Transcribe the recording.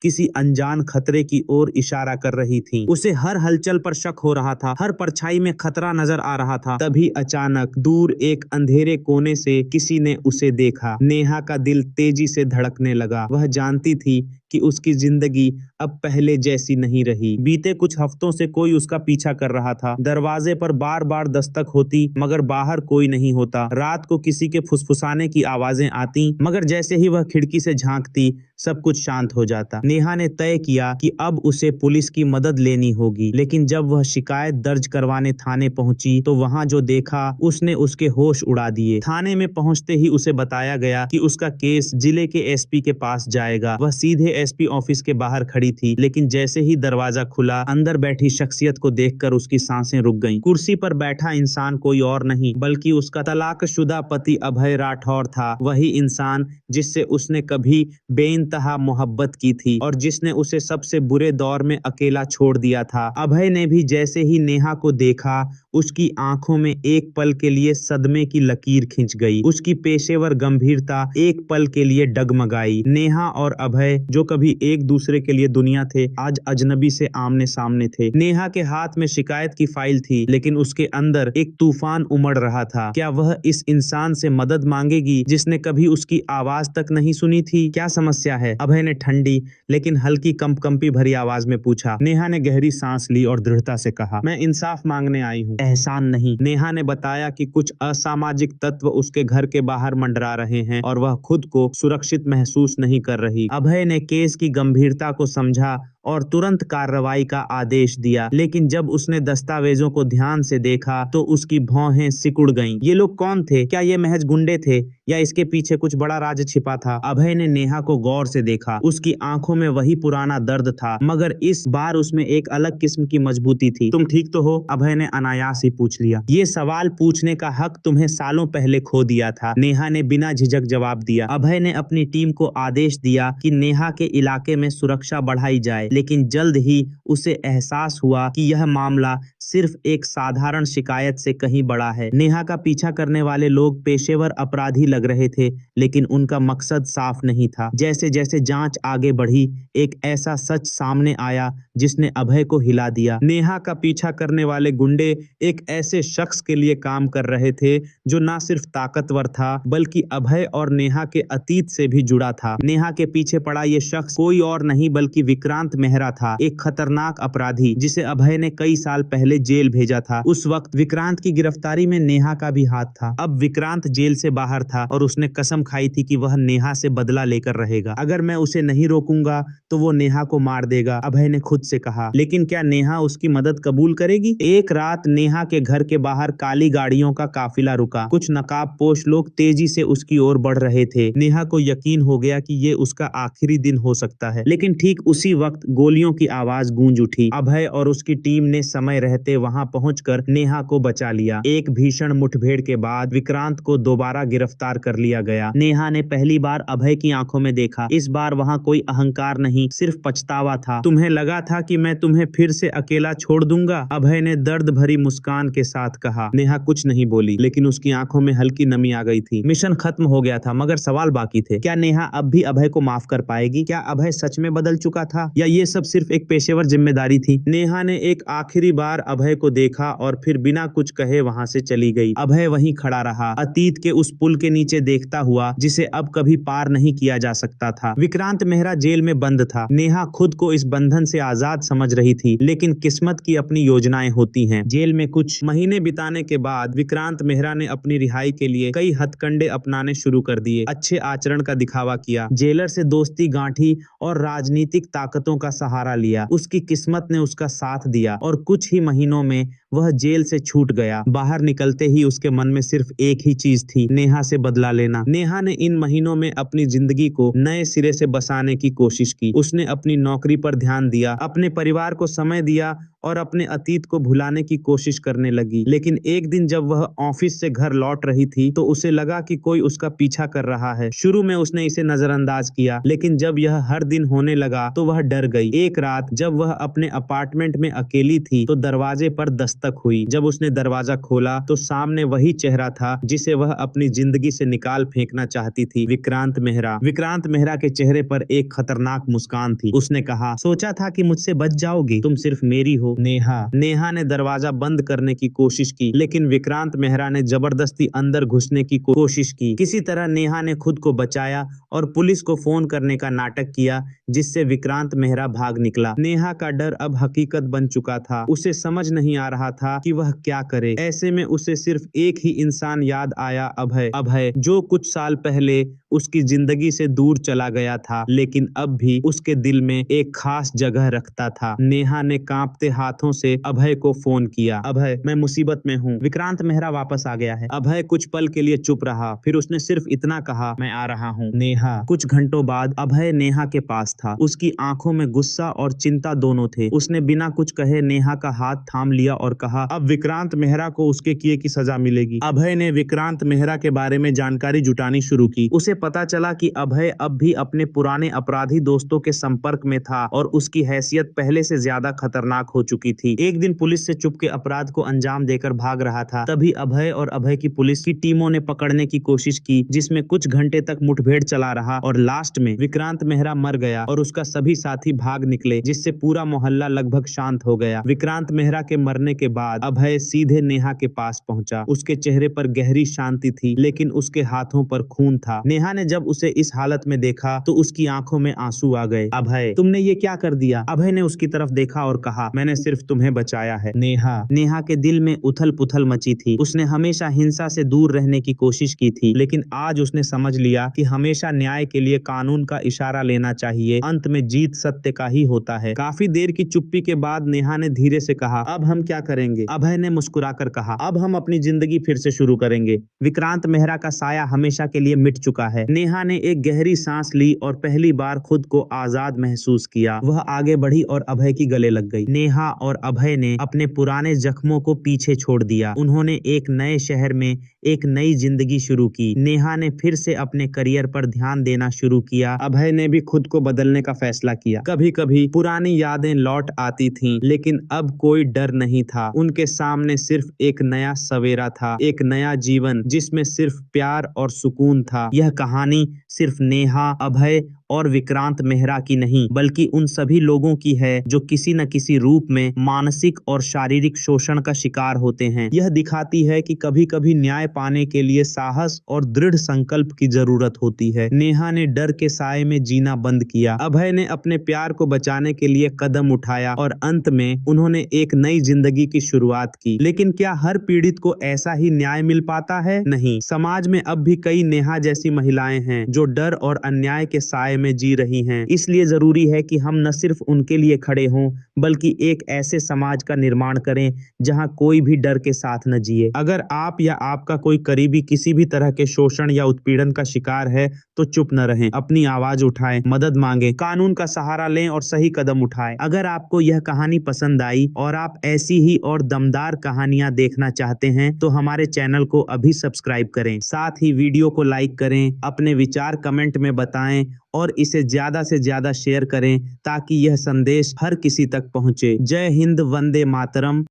किसी अनजान खतरे की ओर इशारा कर रही थीं। उसे हर हलचल पर शक हो रहा था, हर परछाई में खतरा नजर आ रहा था। तभी अचानक दूर एक अंधेरे कोने से किसी ने उसे देखा। नेहा का दिल तेजी से धड़कने लगा। वह जानती थी कि उसकी जिंदगी अब पहले जैसी नहीं रही। बीते कुछ हफ्तों से कोई उसका पीछा कर रहा था। दरवाजे पर बार बार दस्तक होती मगर बाहर कोई नहीं होता। रात को किसी के फुसफुसाने की आवाजें आती मगर जैसे ही वह खिड़की से झांकती सब कुछ शांत हो जाता। नेहा ने तय किया कि अब उसे पुलिस की मदद लेनी होगी, लेकिन जब वह शिकायत दर्ज करवाने थाने पहुंची तो वहां जो देखा उसने उसके होश उड़ा दिए। थाने में पहुंचते ही उसे बताया गया कि उसका केस जिले के एसपी के पास जाएगा। वह सीधे एसपी ऑफिस के बाहर खड़ी थी, लेकिन जैसे ही दरवाजा खुला अंदर बैठी शख्सियत को देखकर उसकी सांसें रुक गईं। कुर्सी पर बैठा इंसान कोई और नहीं बल्कि उसका तलाकशुदा पति अभय राठौर था। वही इंसान जिससे उसने कभी बेइंतहा मोहब्बत की थी और जिसने उसे सबसे बुरे दौर में अकेला छोड़ दिया था। अभय ने भी जैसे ही नेहा को देखा उसकी आंखों में एक पल के लिए सदमे की लकीर खिंच गई। उसकी पेशेवर गंभीरता एक पल के लिए डगमगाई। नेहा और अभय जो कभी एक दूसरे के लिए दुनिया थे, आज अजनबी से आमने सामने थे। नेहा के हाथ में शिकायत की फाइल थी, लेकिन उसके अंदर एक तूफान उमड़ रहा था। क्या वह इस इंसान से मदद मांगेगी जिसने कभी उसकी आवाज तक नहीं सुनी थी? क्या समस्या है? अभय ने ठंडी लेकिन हल्की कंपकंपी भरी आवाज में पूछा। नेहा ने गहरी सांस ली और दृढ़ता से कहा, मैं इंसाफ मांगने आई हूँ, एहसान नहीं। नेहा ने बताया कि कुछ असामाजिक तत्व उसके घर के बाहर मंडरा रहे हैं और वह खुद को सुरक्षित महसूस नहीं कर रही। अभय ने केस की गंभीरता को समझा और तुरंत कार्रवाई का आदेश दिया, लेकिन जब उसने दस्तावेजों को ध्यान से देखा तो उसकी भौहें सिकुड़ गईं। ये लोग कौन थे? क्या ये महज गुंडे थे या इसके पीछे कुछ बड़ा राज छिपा था? अभय ने नेहा को गौर से देखा। उसकी आंखों में वही पुराना दर्द था, मगर इस बार उसमें एक अलग किस्म की मजबूती थी। तुम ठीक तो हो? अभय ने अनायास ही पूछ लिया। ये सवाल पूछने का हक तुम्हें सालों पहले खो दिया था, नेहा ने बिना झिझक जवाब दिया। अभय ने अपनी टीम को आदेश दिया कि नेहा के इलाके में सुरक्षा बढ़ाई जाए, लेकिन जल्द ही उसे एहसास हुआ कि यह मामला सिर्फ एक साधारण शिकायत से कहीं बड़ा है। नेहा का पीछा करने वाले लोग पेशेवर अपराधी लग रहे थे, लेकिन उनका मकसद साफ नहीं था। जैसे जैसे जांच आगे बढ़ी, एक ऐसा सच सामने आया जिसने अभय को हिला दिया। नेहा का पीछा करने वाले गुंडे एक ऐसे शख्स के लिए काम कर रहे थे जो न सिर्फ ताकतवर था बल्कि अभय और नेहा के अतीत से भी जुड़ा था। नेहा के पीछे पड़ा ये शख्स कोई और नहीं बल्कि विक्रांत मेहरा था, एक खतरनाक अपराधी जिसे अभय ने कई साल पहले जेल भेजा था। उस वक्त विक्रांत की गिरफ्तारी में नेहा का भी हाथ था। अब विक्रांत जेल से बाहर था और उसने कसम खाई थी कि वह नेहा से बदला लेकर रहेगा। अगर मैं उसे नहीं रोकूंगा तो वो नेहा को मार देगा, अभय ने खुद से कहा। लेकिन क्या नेहा उसकी मदद कबूल करेगी? एक रात नेहा के घर के बाहर काली गाड़ियों का काफिला रुका। कुछ नकाबपोश लोग तेजी से उसकी ओर बढ़ रहे थे। नेहा को यकीन हो गया कि ये उसका आखिरी दिन हो सकता है, लेकिन ठीक उसी वक्त गोलियों की आवाज गूंज उठी। अभय और उसकी टीम ने समय रहते वहां पहुंचकर नेहा को बचा लिया। एक भीषण मुठभेड़ के बाद विक्रांत को दोबारा गिरफ्तार कर लिया गया। नेहा ने पहली बार अभय की आंखों में देखा। इस बार वहां कोई अहंकार नहीं, सिर्फ पछतावा था। तुम्हें लगा था कि मैं तुम्हें फिर से अकेला छोड़ दूंगा? अभय ने दर्द भरी मुस्कान के साथ कहा। नेहा कुछ नहीं बोली, लेकिन उसकी आंखों में हल्की नमी आ गई थी। मिशन खत्म हो गया था, मगर सवाल बाकी थे। क्या नेहा अब भी अभय को माफ कर पाएगी? क्या अभय सच में बदल चुका था या ये सब सिर्फ एक पेशेवर जिम्मेदारी थी? नेहा ने एक आखिरी बार अभय को देखा और फिर बिना कुछ कहे वहां से चली गई। अभय वहीं खड़ा रहा, अतीत के उस पुल के नीचे देखता हुआ जिसे अब कभी पार नहीं किया जा सकता था। विक्रांत मेहरा जेल में बंद था। नेहा खुद को इस बंधन से आजाद समझ रही थी, लेकिन किस्मत की अपनी योजनाएं होती हैं। जेल में कुछ महीने बिताने के बाद विक्रांत मेहरा ने अपनी रिहाई के लिए कई हथकंडे अपनाने शुरू कर दिए। अच्छे आचरण का दिखावा किया, जेलर से दोस्ती गांठी और राजनीतिक ताकतों का सहारा लिया। उसकी किस्मत ने उसका साथ दिया और कुछ ही महीनों में वह जेल से छूट गया। बाहर निकलते ही उसके मन में सिर्फ एक ही चीज थी, नेहा से बदला लेना। नेहा ने इन महीनों में अपनी जिंदगी को नए सिरे से बसाने की कोशिश की। उसने अपनी नौकरी पर ध्यान दिया, अपने परिवार को समय दिया और अपने अतीत को भुलाने की कोशिश करने लगी। लेकिन एक दिन जब वह ऑफिस से घर लौट रही थी तो उसे लगा कि कोई उसका पीछा कर रहा है। शुरू में उसने इसे नजरअंदाज किया, लेकिन जब यह हर दिन होने लगा तो वह डर गई। एक रात जब वह अपने अपार्टमेंट में अकेली थी तो दरवाजे पर दस्तक हुई। जब उसने दरवाजा खोला तो सामने वही चेहरा था जिसे वह अपनी जिंदगी से निकाल फेंकना चाहती थी, विक्रांत मेहरा। विक्रांत मेहरा के चेहरे पर एक खतरनाक मुस्कान थी। उसने कहा, सोचा था कि मुझसे बच जाओगी, तुम सिर्फ मेरी हो नेहा। नेहा ने दरवाजा बंद करने की कोशिश की, लेकिन विक्रांत मेहरा ने जबरदस्ती अंदर घुसने की कोशिश की। किसी तरह नेहा ने खुद को बचाया और पुलिस को फोन करने का नाटक किया, जिससे विक्रांत मेहरा भाग निकला। नेहा का डर अब हकीकत बन चुका था। उसे समझ नहीं आ रहा था कि वह क्या करे। ऐसे में उसे सिर्फ एक ही इंसान याद आया, अभय। अभय जो कुछ साल पहले उसकी जिंदगी से दूर चला गया था, लेकिन अब भी उसके दिल में एक खास जगह रखता था। नेहा ने कांपते हाथों से अभय को फोन किया। अभय, मैं मुसीबत में हूँ, विक्रांत मेहरा वापस आ गया है। अभय कुछ पल के लिए चुप रहा, फिर उसने सिर्फ इतना कहा, मैं आ रहा हूँ। नेहा। कुछ घंटों बाद अभय नेहा के पास था। उसकी आंखों में गुस्सा और चिंता दोनों थे। उसने बिना कुछ कहे नेहा का हाथ थाम लिया और कहा, अब विक्रांत मेहरा को उसके किए की सजा मिलेगी। अभय ने विक्रांत मेहरा के बारे में जानकारी जुटानी शुरू की। उसे पता चला कि अभय अब भी अपने पुराने अपराधी दोस्तों के संपर्क में था और उसकी हैसियत पहले से ज्यादा खतरनाक हो चुकी थी। एक दिन पुलिस से चुपके अपराध को अंजाम देकर भाग रहा था, तभी अभय और अभय की पुलिस की टीमों ने पकड़ने की कोशिश की, जिसमें कुछ घंटे तक मुठभेड़ चला रहा और लास्ट में विक्रांत मेहरा मर गया और उसका सभी साथी भाग निकले, जिससे पूरा मोहल्ला लगभग शांत हो गया। विक्रांत मेहरा के मरने के बाद अभय सीधे नेहा के पास पहुंचा। उसके चेहरे पर गहरी शांति थी, लेकिन उसके हाथों पर खून था। नेहा ने जब उसे इस हालत में देखा तो उसकी आंखों में आंसू आ गए। अभय, तुमने ये क्या कर दिया? अभय ने उसकी तरफ देखा और कहा, मैंने सिर्फ तुम्हें बचाया है। नेहा के दिल में उथल पुथल मची थी। उसने हमेशा हिंसा से दूर रहने की कोशिश की थी, लेकिन आज उसने समझ लिया कि हमेशा न्याय के लिए कानून का इशारा लेना चाहिए। अंत में जीत सत्य का ही होता है। काफी देर की चुप्पी के बाद नेहा ने धीरे से कहा, अब हम क्या करेंगे? अभय ने मुस्कुराकर कहा, अब हम अपनी जिंदगी फिर से शुरू करेंगे। विक्रांत मेहरा का साया हमेशा के लिए मिट चुका है। नेहा ने एक गहरी सांस ली और पहली बार खुद को आजाद महसूस किया। वह आगे बढ़ी और अभय की गले लग गई। नेहा और अभय ने अपने पुराने जख्मों को पीछे छोड़ दिया। उन्होंने एक नए शहर में एक नई जिंदगी शुरू की। नेहा ने फिर से अपने करियर पर ध्यान देना शुरू किया। अभय ने भी खुद को बदलने का फैसला किया। कभी कभी पुरानी यादें लौट आती थीं, लेकिन अब कोई डर नहीं था। उनके सामने सिर्फ एक नया सवेरा था, एक नया जीवन जिसमें सिर्फ प्यार और सुकून था। यह कहानी सिर्फ नेहा, अभय और विक्रांत मेहरा की नहीं, बल्कि उन सभी लोगों की है जो किसी न किसी रूप में मानसिक और शारीरिक शोषण का शिकार होते हैं। यह दिखाती है कि कभी कभी न्याय पाने के लिए साहस और दृढ़ संकल्प की जरूरत होती है। नेहा ने डर के साए में जीना बंद किया। अभय ने अपने प्यार को बचाने के लिए कदम उठाया और अंत में उन्होंने एक नई जिंदगी की शुरुआत की। लेकिन क्या हर पीड़ित को ऐसा ही न्याय मिल पाता है? नहीं। समाज में अब भी कई नेहा जैसी महिलाएं हैं जो डर और अन्याय के साए में जी रही हैं। इसलिए जरूरी है कि हम न सिर्फ उनके लिए खड़े हों, बल्कि एक ऐसे समाज का निर्माण करें जहां कोई भी डर के साथ न जिए। अगर आप या आपका कोई करीबी किसी भी तरह के शोषण या उत्पीड़न का शिकार है तो चुप न रहें, अपनी आवाज उठाएं, मदद मांगें, कानून का सहारा लें और सही कदम उठाएं। अगर आपको यह कहानी पसंद आई और आप ऐसी ही और दमदार कहानियां देखना चाहते हैं तो हमारे चैनल को अभी सब्सक्राइब करें। साथ ही वीडियो को लाइक करें, अपने विचार कमेंट में बताएं और इसे ज्यादा से ज्यादा शेयर करें ताकि यह संदेश हर किसी तक पहुंचे। जय हिंद, वंदे मातरम।